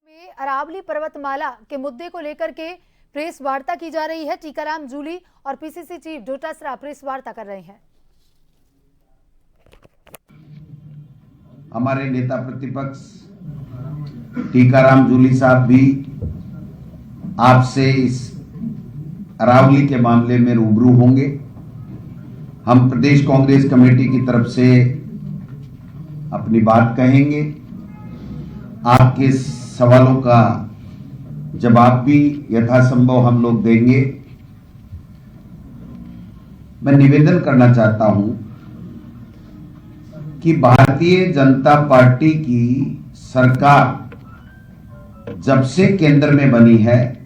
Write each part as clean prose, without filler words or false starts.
में अरावली पर्वतमाला के मुद्दे को लेकर के प्रेस वार्ता की जा रही है। टीकाराम जूली और पीसीसी चीफ डोटासरा प्रेस वार्ता कर रहे हैं। हमारे नेता प्रतिपक्ष टीकाराम जूली साहब भी आपसे इस अरावली के मामले में रूबरू होंगे। हम प्रदेश कांग्रेस कमेटी की तरफ से अपनी बात कहेंगे। आपके सवालों का जवाब भी यथासंभव हम लोग देंगे। मैं निवेदन करना चाहता हूं कि भारतीय जनता पार्टी की सरकार जब से केंद्र में बनी है,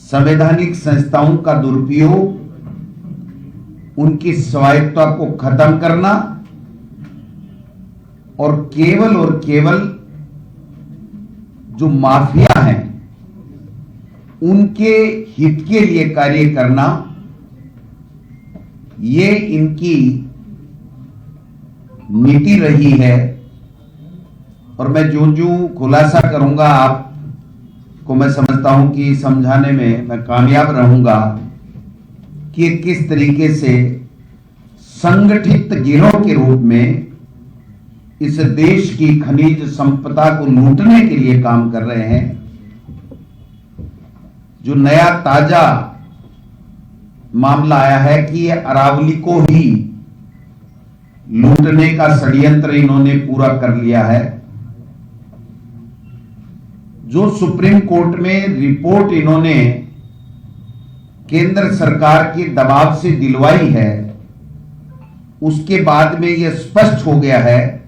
संवैधानिक संस्थाओं का दुरुपयोग, उनकी स्वायत्तता को खत्म करना और केवल जो माफिया हैं उनके हित के लिए कार्य करना, ये इनकी नीति रही है। और मैं जो खुलासा करूंगा आपको, मैं समझता हूं कि समझाने में मैं कामयाब रहूंगा कि किस तरीके से संगठित गिरोह के रूप में इस देश की खनिज संपदा को लूटने के लिए काम कर रहे हैं। जो नया ताजा मामला आया है कि अरावली को ही लूटने का षड्यंत्र इन्होंने पूरा कर लिया है। जो सुप्रीम कोर्ट में रिपोर्ट इन्होंने केंद्र सरकार के दबाव से दिलवाई है, उसके बाद में यह स्पष्ट हो गया है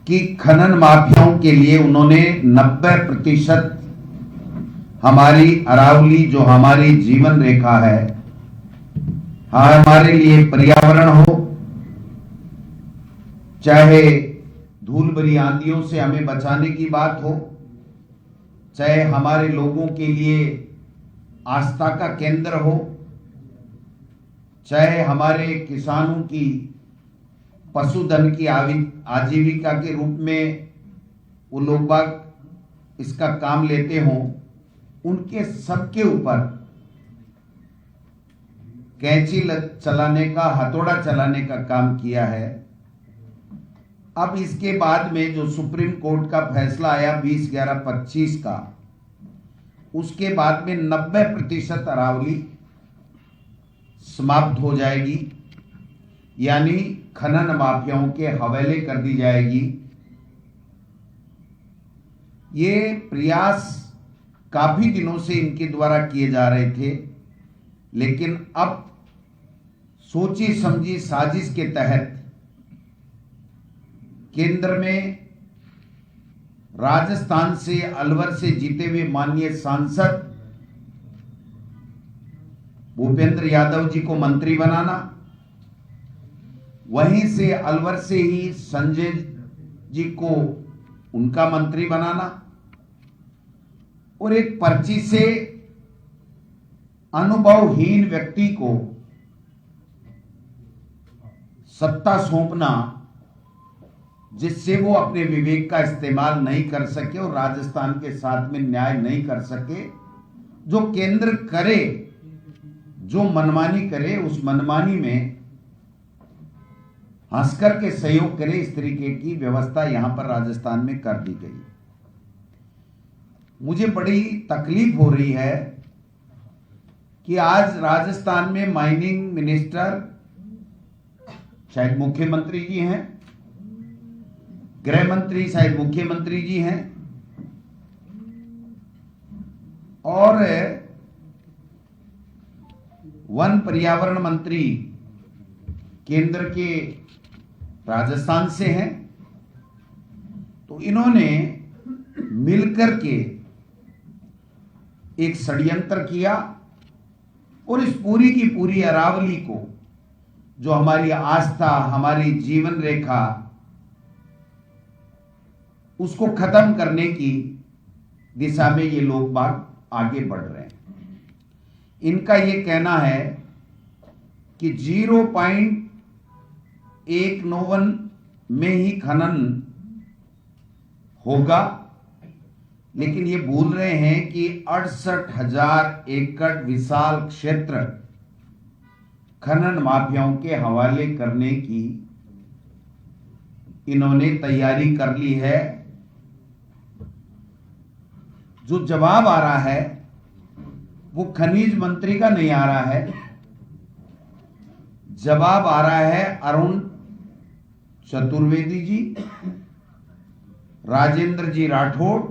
कि खनन माफियाओं के लिए उन्होंने 90% हमारी अरावली, जो हमारी जीवन रेखा है, हमारे लिए पर्यावरण हो, चाहे धूल भरी आंधियों से हमें बचाने की बात हो, चाहे हमारे लोगों के लिए आस्था का केंद्र हो, चाहे हमारे किसानों की पशुधन की आजीविका के रूप में वो लोग बाग इसका काम लेते हों, उनके सबके ऊपर कैंची चलाने का, हथौड़ा चलाने का काम किया है। अब इसके बाद में जो सुप्रीम कोर्ट का फैसला आया 20/11/25 का, उसके बाद में 90% अरावली समाप्त हो जाएगी, यानी खनन माफियाओं के हवाले कर दी जाएगी। ये प्रयास काफी दिनों से इनके द्वारा किए जा रहे थे, लेकिन अब सोची समझी साजिश के तहत केंद्र में राजस्थान से, अलवर से जीते हुए माननीय सांसद भूपेंद्र यादव जी को मंत्री बनाना, वहीं से अलवर से ही संजय जी को उनका मंत्री बनाना और एक पर्ची से अनुभवहीन व्यक्ति को सत्ता सौंपना, जिससे वो अपने विवेक का इस्तेमाल नहीं कर सके और राजस्थान के साथ में न्याय नहीं कर सके। जो केंद्र करे, जो मनमानी करे, उस मनमानी में हंसकर के सहयोग करे, इस तरीके की व्यवस्था यहां पर राजस्थान में कर दी गई। मुझे बड़ी तकलीफ हो रही है कि आज राजस्थान में माइनिंग मिनिस्टर, शायद मुख्यमंत्री जी हैं, गृह मंत्री शायद मुख्यमंत्री जी हैं, और वन पर्यावरण मंत्री केंद्र के राजस्थान से हैं। तो इन्होंने मिलकर के एक षड्यंत्र किया और इस पूरी की पूरी अरावली को, जो हमारी आस्था, हमारी जीवन रेखा, उसको खत्म करने की दिशा में ये लोग बाग आगे बढ़ रहे हैं। इनका ये कहना है कि 0.191 में ही खनन होगा, लेकिन ये भूल रहे हैं कि 68,000 एकड़ विशाल क्षेत्र खनन माफियाओं के हवाले करने की इन्होंने तैयारी कर ली है। जो जवाब आ रहा है वो खनिज मंत्री का नहीं आ रहा है, जवाब आ रहा है अरुण चतुर्वेदी जी, राजेंद्र जी राठौड़।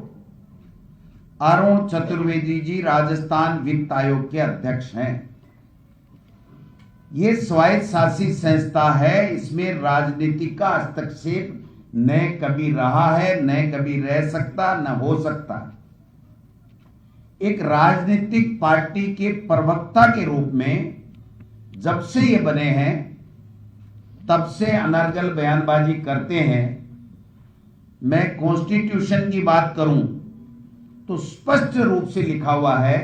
अरुण चतुर्वेदी जी राजस्थान वित्त आयोग के अध्यक्ष हैं। ये स्वायत्त शासित संस्था है, इसमें राजनीति का हस्तक्षेप न कभी रहा है, न कभी रह सकता, न हो सकता। एक राजनीतिक पार्टी के प्रवक्ता के रूप में जब से ये बने हैं तब से अनर्गल बयानबाजी करते हैं। मैं कॉन्स्टिट्यूशन की बात करूं तो स्पष्ट रूप से लिखा हुआ है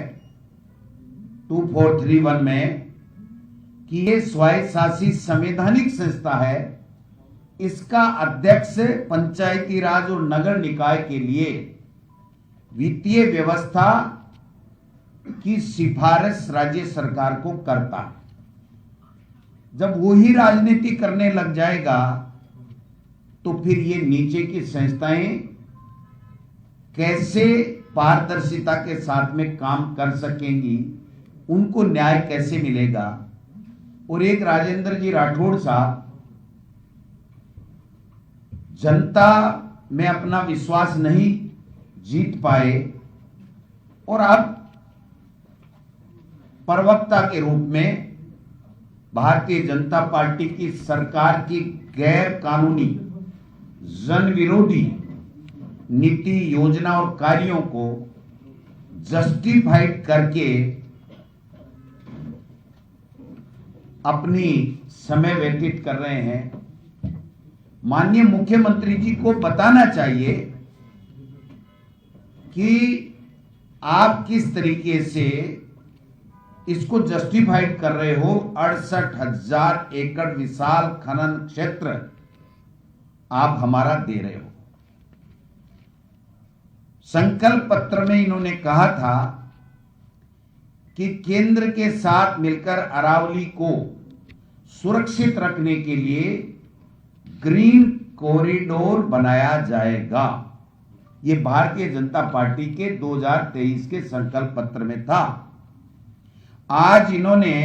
2431 में कि ये स्वायत्त शासित संवैधानिक संस्था है। इसका अध्यक्ष पंचायती राज और नगर निकाय के लिए वित्तीय व्यवस्था की सिफारिश राज्य सरकार को करता है। जब वो ही राजनीति करने लग जाएगा तो फिर ये नीचे की संस्थाएं कैसे पारदर्शिता के साथ में काम कर सकेंगी, उनको न्याय कैसे मिलेगा। और एक राजेंद्र जी राठौड़ साहब जनता में अपना विश्वास नहीं जीत पाए और अब प्रवक्ता के रूप में भारतीय जनता पार्टी की सरकार की गैर कानूनी जन विरोधी नीति, योजना और कार्यों को जस्टिफाइड करके अपनी समय व्यतीत कर रहे हैं। माननीय मुख्यमंत्री जी को बताना चाहिए कि आप किस तरीके से इसको जस्टिफाइड कर रहे हो। 68,000 एकड़ विशाल खनन क्षेत्र आप हमारा दे रहे हो। संकल्प पत्र में इन्होंने कहा था कि केंद्र के साथ मिलकर अरावली को सुरक्षित रखने के लिए ग्रीन कॉरिडोर बनाया जाएगा। ये भारतीय जनता पार्टी के 2023 के संकल्प पत्र में था। आज इन्होंने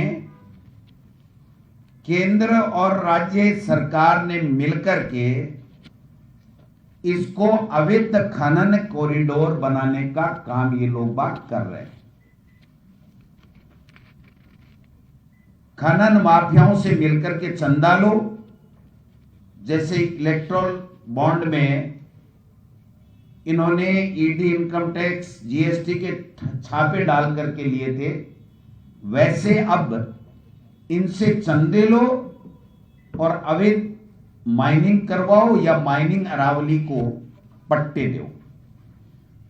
केंद्र और राज्य सरकार ने मिलकर के इसको अवैध खनन कॉरिडोर बनाने का काम ये लोग बात कर रहे हैं। खनन माफियाओं से मिलकर के चंदा लो, जैसे इलेक्ट्रल बॉन्ड में इन्होंने ईडी, इनकम टैक्स, जीएसटी के छापे डाल करके लिए थे, वैसे अब इनसे चंदे लो और अवैध माइनिंग करवाओ या माइनिंग अरावली को पट्टे दो।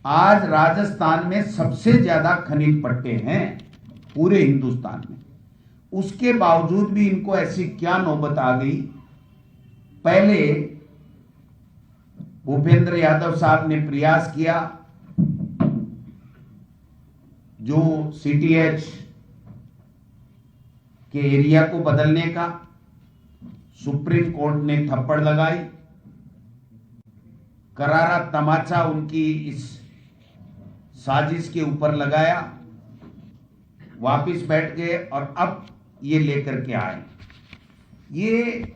आज राजस्थान में सबसे ज्यादा खनिज पट्टे हैं पूरे हिंदुस्तान में, उसके बावजूद भी इनको ऐसी क्या नौबत आ गई। पहले भूपेंद्र यादव साहब ने प्रयास किया जो सीटीएच के एरिया को बदलने का, सुप्रीम कोर्ट ने थप्पड़ लगाई, करारा तमाचा उनकी इस साजिश के ऊपर लगाया, वापिस बैठ गए और अब ये लेकर के आए। ये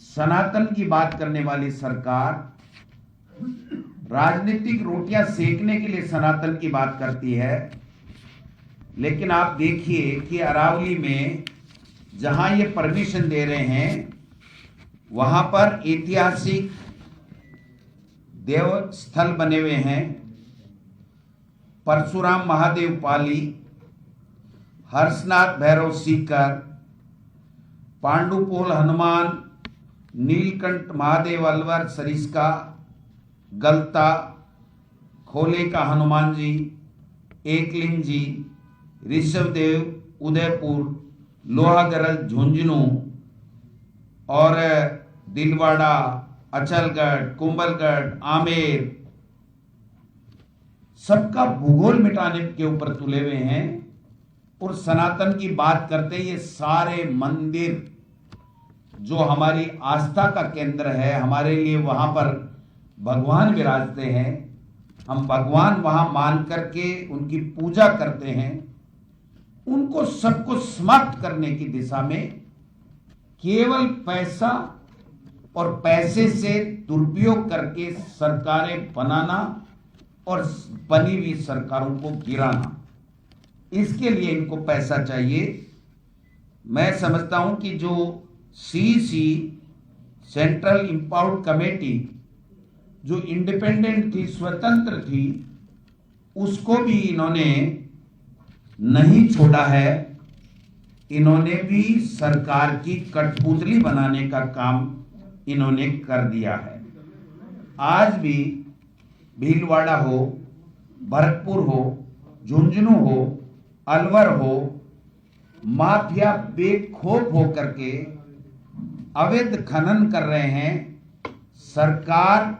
सनातन की बात करने वाली सरकार राजनीतिक रोटियां सेकने के लिए सनातन की बात करती है, लेकिन आप देखिए कि अरावली में जहां ये परमिशन दे रहे हैं वहां पर ऐतिहासिक देव स्थल बने हुए हैं। परशुराम महादेव पाली, हर्षनाथ भैरव सीकर, पांडुपोल हनुमान, नीलकंठ महादेव अलवर सरिस्का, गलता, खोले का हनुमान जी, एकलिंग जी, ऋषभदेव उदयपुर, लोहागरज झुंझुनू और दिलवाड़ा अचलगढ़, कुंभलगढ़, आमेर, सबका भूगोल मिटाने के ऊपर तुले हुए हैं और सनातन की बात करते हैं। ये सारे मंदिर जो हमारी आस्था का केंद्र है, हमारे लिए वहां पर भगवान विराजते हैं, हम भगवान वहां मान करके उनकी पूजा करते हैं, उनको सबको समाप्त करने की दिशा में केवल पैसा और पैसे से दुरुपयोग करके सरकारें बनाना और बनी हुई सरकारों को गिराना, इसके लिए इनको पैसा चाहिए। मैं समझता हूं कि जो सीसी सेंट्रल इंपावर्ड कमेटी जो इंडिपेंडेंट थी, स्वतंत्र थी, उसको भी इन्होंने नहीं छोड़ा है। इन्होंने भी सरकार की कठपुतली बनाने का काम इन्होंने कर दिया है। आज भी भीलवाड़ा हो, भरतपुर हो, झुंझुनू हो, अलवर हो, माफिया बेखौफ होकर के अवैध खनन कर रहे हैं। सरकार